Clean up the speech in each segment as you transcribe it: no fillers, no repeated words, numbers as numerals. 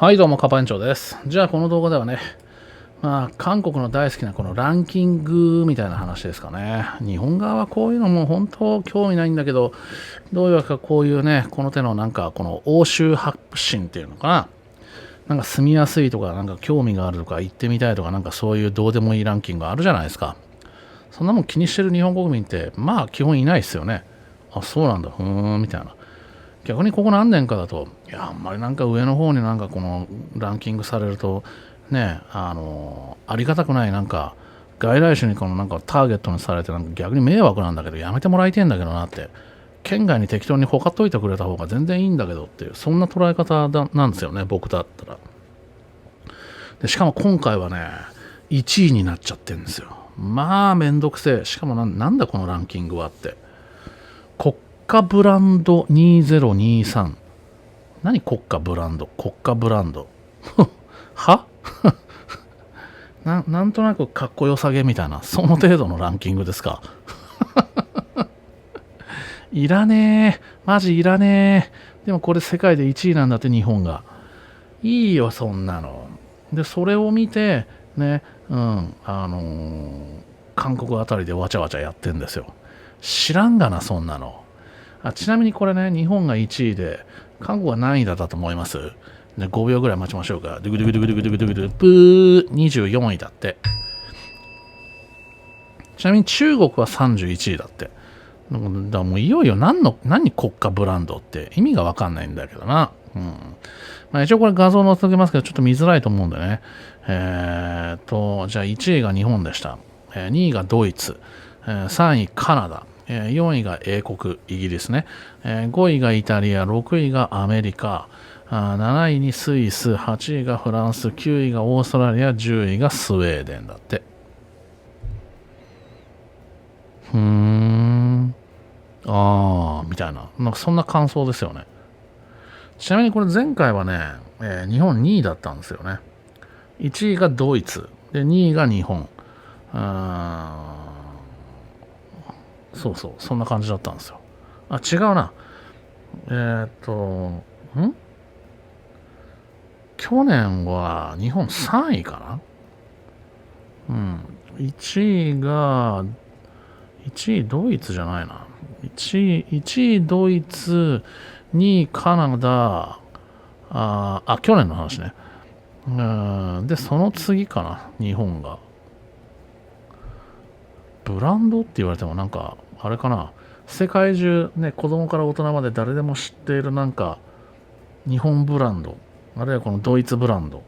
はい、どうも、カパ園長です。じゃあ、この動画ではね、韓国の大好きなこのランキングみたいな話ですかね。日本側はこういうのも本当興味ないんだけど、どういうわけかこういうね、この手のなんか、この欧州発信っていうのかな。なんか住みやすいとか、なんか興味があるとか、行ってみたいとか、なんかそういうどうでもいいランキングあるじゃないですか。そんなもん気にしてる日本国民って、まあ基本いないですよね。あ、そうなんだ、みたいな。逆にここ何年かだと、いや、あんまりなんか上の方になんかこのランキングされると、ね、ありがたくないなんか、外来種にこのなんかターゲットにされてなんか逆に迷惑なんだけど、やめてもらいてえんだけどなって、県外に適当にほかっといてくれた方が全然いいんだけどっていう、そんな捉え方なんですよね、僕だったら。で、しかも今回はね、1位になっちゃってるんですよ。まあ、めんどくせえ。しかもなんだこのランキングはって。国家ブランド2023。何国家ブランドはなんとなくかっこよさげみたいな、その程度のランキングですか。いらねえ。マジいらねえ。でもこれ世界で1位なんだって日本が。いいよ、そんなの。で、それを見て、ね、韓国あたりでわちゃわちゃやってんですよ。知らんがな、そんなの。ちなみにこれね、日本が1位で、韓国は何位だったと思います？で5秒ぐらい待ちましょうか。ドゥグドゥグドゥグドゥグドゥグドゥグドゥプー24位だって。ちなみに中国は31位だって。だからもういよいよ何国家ブランドって意味がわかんないんだけどな。一応これ画像載せておきますけど、ちょっと見づらいと思うんでね。じゃあ1位が日本でした。2位がドイツ。3位カナダ。4位が英国、イギリスね。5位がイタリア、6位がアメリカ。7位にスイス、8位がフランス、9位がオーストラリア、10位がスウェーデンだって。みたいな。なんかそんな感想ですよね。ちなみにこれ前回はね、日本2位だったんですよね。1位がドイツ、で2位が日本。そうそう、そんな感じだったんですよ。違うな。去年は日本3位かな。1位が、1位ドイツじゃないな。1位ドイツ、2位カナダ、去年の話ね。で、その次かな、日本が。ブランドって言われてもなんか、あれかな、世界中ね、子供から大人まで誰でも知っているなんか、日本ブランド、あるいはこのドイツブランド、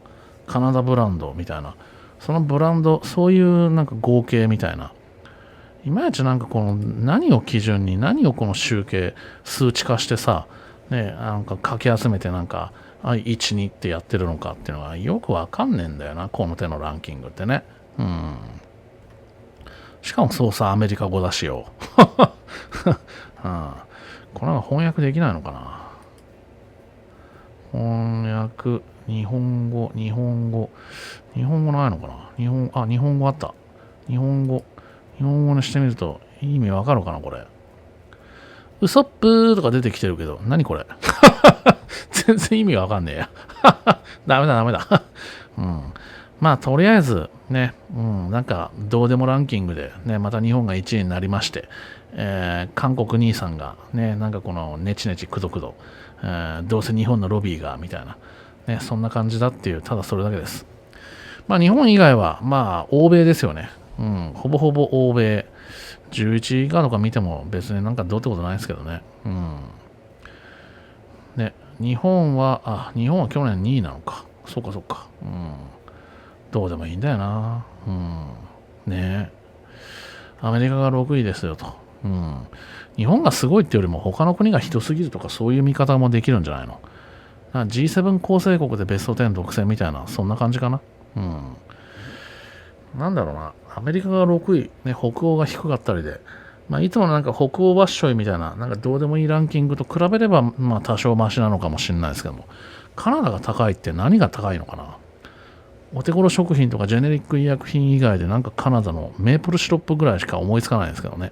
カナダブランドみたいな、そのブランド、そういうなんか合計みたいな、いまいちなんかこの何を基準に何をこの集計、数値化してさ、ね、なんかかき集めてなんか、1、2ってやってるのかっていうのはよくわかんねえんだよな、この手のランキングってね。しかもそうさ、アメリカ語だしよ。これは翻訳できないのかな。翻訳、日本語ないのかな。日本語あった。日本語にしてみると意味わかるかな、これ。ウソップーとか出てきてるけど、何これ。全然意味わかんねえや。ダメだ。まあ、とりあえず、ね、なんか、どうでもランキングで、ね、また日本が1位になりまして、韓国兄さんが、ね、なんかこの、ネチネチくどくど、どうせ日本のロビーが、みたいな、ね、そんな感じだっていう、ただそれだけです。まあ、日本以外は、まあ、欧米ですよね。ほぼほぼ欧米。11位以下とか見ても別になんかどうってことないですけどね。ね、日本は去年2位なのか。そうか。どうでもいいんだよな。ねえ。アメリカが6位ですよと。日本がすごいってよりも他の国がひどすぎるとかそういう見方もできるんじゃないの。G7 構成国でベスト10独占みたいな、そんな感じかな。なんだろうな。アメリカが6位、ね、北欧が低かったりで、いつものなんか北欧バッショイみたいな、なんかどうでもいいランキングと比べれば、多少マシなのかもしれないですけども、カナダが高いって何が高いのかな。お手頃食品とかジェネリック医薬品以外でなんかカナダのメープルシロップぐらいしか思いつかないですけどね。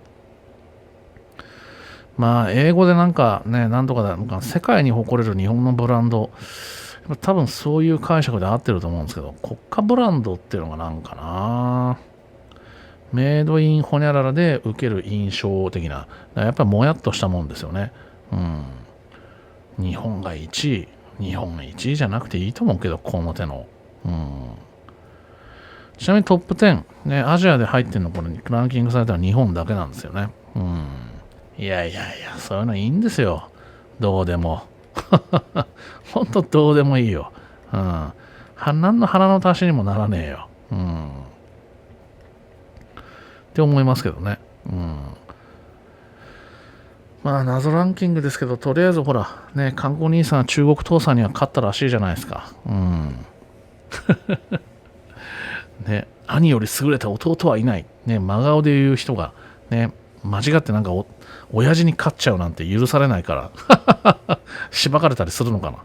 英語でなんかね、なんとかだ、なんか世界に誇れる日本のブランド、多分そういう解釈で合ってると思うんですけど、国家ブランドっていうのがなんかな、メイドインホニャララで受ける印象的な、やっぱりもやっとしたもんですよね。日本が1位、日本が1位じゃなくていいと思うけど、この手の。ちなみにトップ10、ね、アジアで入ってるの、これランキングされたら日本だけなんですよね。いやいやいや、そういうのいいんですよ。どうでも。ほんとどうでもいいよ。何の腹の足しにもならねえよ。って思いますけどね。まあ、謎ランキングですけど、とりあえずほら、ね、観光兄さんは中国倒産には勝ったらしいじゃないですか。ね、兄より優れた弟はいない。ね、真顔で言う人が、ね、間違ってなんか親父に勝っちゃうなんて許されないから、しばかれたりするのかな。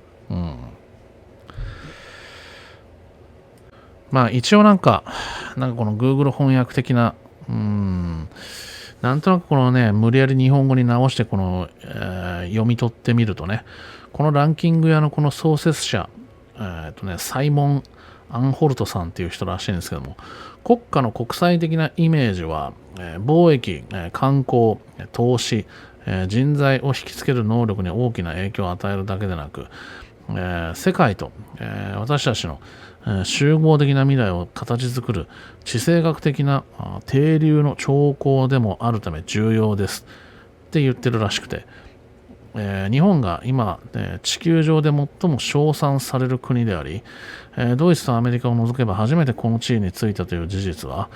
まあ一応なんかこの Google 翻訳的な、なんとなくこのね、無理やり日本語に直して読み取ってみるとね、このランキング屋のこの創設者、サイモン・アンホルトさんっていう人らしいんですけども、国家の国際的なイメージは、貿易、観光、投資、人材を引きつける能力に大きな影響を与えるだけでなく、世界と、私たちの、集合的な未来を形作る地政学的な定流の兆候でもあるため重要ですって言ってるらしくて、日本が今、地球上で最も称賛される国であり、ドイツとアメリカを除けば初めてこの地位についたという事実は、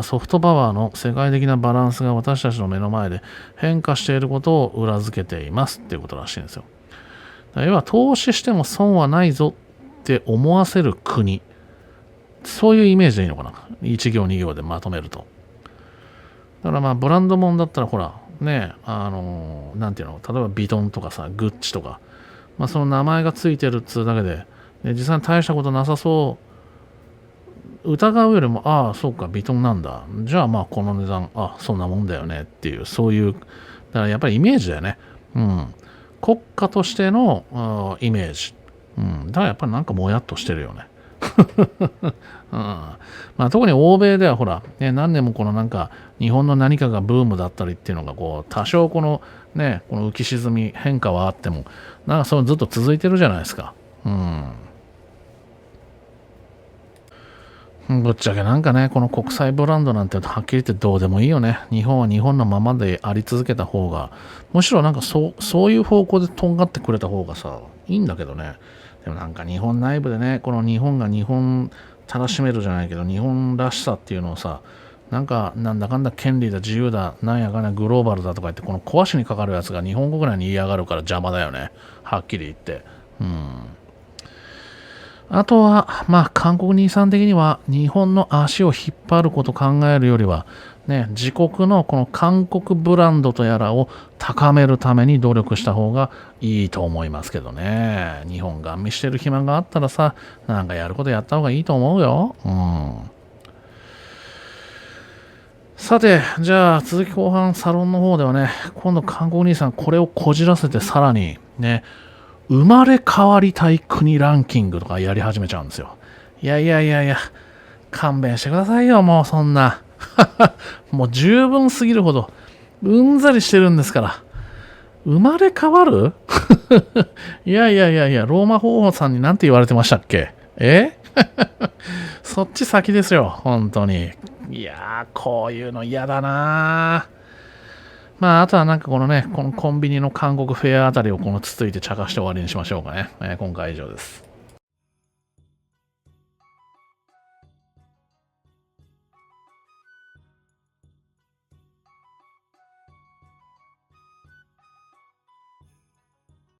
ソフトパワーの世界的なバランスが私たちの目の前で変化していることを裏付けていますっていうことらしいんですよ。要は投資しても損はないぞって思わせる国、そういうイメージでいいのかな、1行2行でまとめると。だからまあブランド物だったらほらね、なんていうの、例えばビトンとかさ、グッチとか、まあ、その名前がついてるっつうだけで、実際に大したことなさそう、疑うよりも、ああ、そうか、ビトンなんだ。じゃあまあこの値段、あ、そんなもんだよねっていう、そういう、だからやっぱりイメージだよね。国家としてのイメージ。だからやっぱりなんかもやっとしてるよね。まあ、特に欧米ではほら、何年もこのなんか日本の何かがブームだったりっていうのがこう多少この浮き沈み変化はあってもなんかそれずっと続いてるじゃないですか。ぶっちゃけなんかね、この国際ブランドなんてはっきり言ってどうでもいいよね。日本は日本のままであり続けた方が、むしろなんかそういう方向でとんがってくれた方がさ、いいんだけどね。でもなんか日本内部でね、この日本が日本たらしめるじゃないけど、日本らしさっていうのをさ、なんだかんだ権利だ、自由だ、なんやかんやグローバルだとか言って、この壊しにかかるやつが日本国内に言いやがるから邪魔だよね。はっきり言って。あとは、まあ、韓国兄さん的には、日本の足を引っ張ることを考えるよりは、自国のこの韓国ブランドとやらを高めるために努力した方がいいと思いますけどね。日本ガン見してる暇があったらさ、なんかやることやった方がいいと思うよ。さて、じゃあ続き後半サロンの方ではね、今度韓国兄さんこれをこじらせてさらにね、生まれ変わりたい国ランキングとかやり始めちゃうんですよ。いや、勘弁してくださいよ、もうそんな。もう十分すぎるほど、うんざりしてるんですから。生まれ変わるいや、ローマ法皇さんに何て言われてましたっけ？そっち先ですよ、本当に。いやー、こういうの嫌だなー。まあ、あとはなんかこのね、このコンビニの韓国フェアあたりをこのつついて茶化して終わりにしましょうかね。今回は以上です。